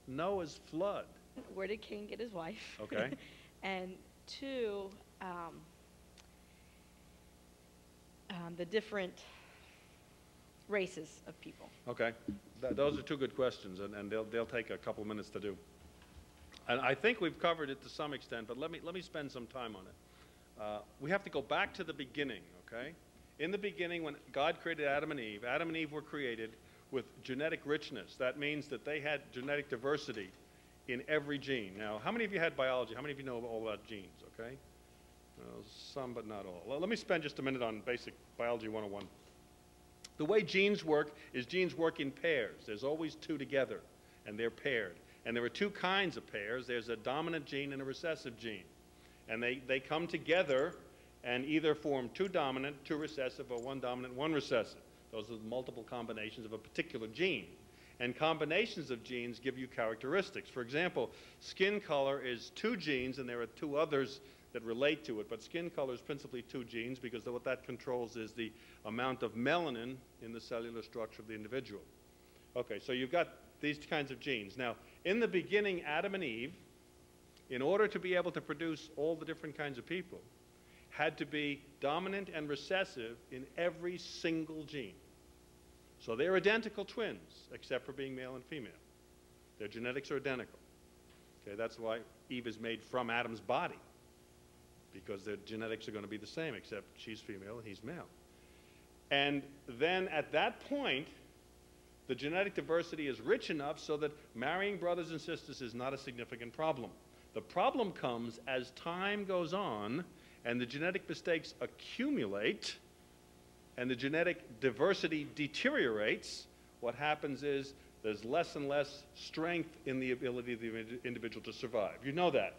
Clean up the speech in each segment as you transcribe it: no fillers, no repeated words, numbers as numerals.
Noah's flood. Where did Cain get his wife? Okay. And two, the different races of people. Okay. Those are two good questions, and they'll take a couple minutes to do. And I think we've covered it to some extent, but let me spend some time on it. We have to go back to the beginning, okay? In the beginning, when God created Adam and Eve were created with genetic richness. That means that they had genetic diversity in every gene. Now, how many of you had biology? How many of you know all about genes, okay? Some, but not all. Well, let me spend just a minute on basic biology 101. The way genes work is genes work in pairs. There's always two together, and they're paired. And there are two kinds of pairs. There's a dominant gene and a recessive gene. And they come together and either form two dominant, two recessive, or one dominant, one recessive. Those are the multiple combinations of a particular gene. And combinations of genes give you characteristics. For example, skin color is two genes, and there are two others that relate to it. But skin color is principally two genes because what that controls is the amount of melanin in the cellular structure of the individual. Okay, so you've got these kinds of genes. Now, in the beginning, Adam and Eve, in order to be able to produce all the different kinds of people, had to be dominant and recessive in every single gene. So they're identical twins, except for being male and female. Their genetics are identical. Okay, that's why Eve is made from Adam's body, because their genetics are going to be the same, except she's female and he's male. And then at that point, the genetic diversity is rich enough so that marrying brothers and sisters is not a significant problem. The problem comes as time goes on and the genetic mistakes accumulate and the genetic diversity deteriorates. What happens is there's less and less strength in the ability of the individual to survive. You know that.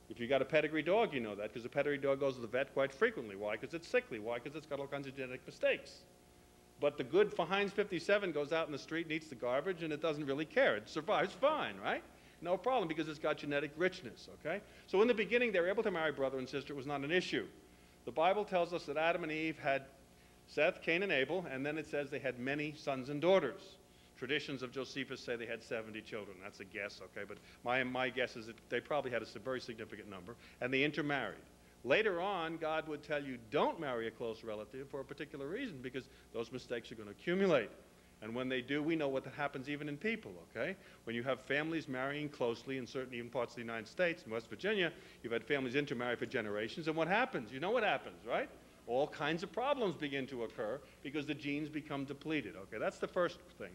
If you got a pedigree dog, you know that, because the pedigree dog goes to the vet quite frequently. Why? Because it's sickly. Why? Because it's got all kinds of genetic mistakes. But the good Heinz 57 goes out in the street and eats the garbage, and it doesn't really care. It survives fine, right? No problem, because it's got genetic richness, okay? So in the beginning, they were able to marry brother and sister. It was not an issue. The Bible tells us that Adam and Eve had Seth, Cain, and Abel, and then it says they had many sons and daughters. Traditions of Josephus say they had 70 children. That's a guess, okay? But my guess is that they probably had a very significant number, and they intermarried. Later on, God would tell you, don't marry a close relative for a particular reason, because those mistakes are going to accumulate. And when they do, we know what happens even in people, okay? When you have families marrying closely in certain even parts of the United States, in West Virginia, you've had families intermarry for generations, and what happens? You know what happens, right? All kinds of problems begin to occur because the genes become depleted, okay? That's the first thing.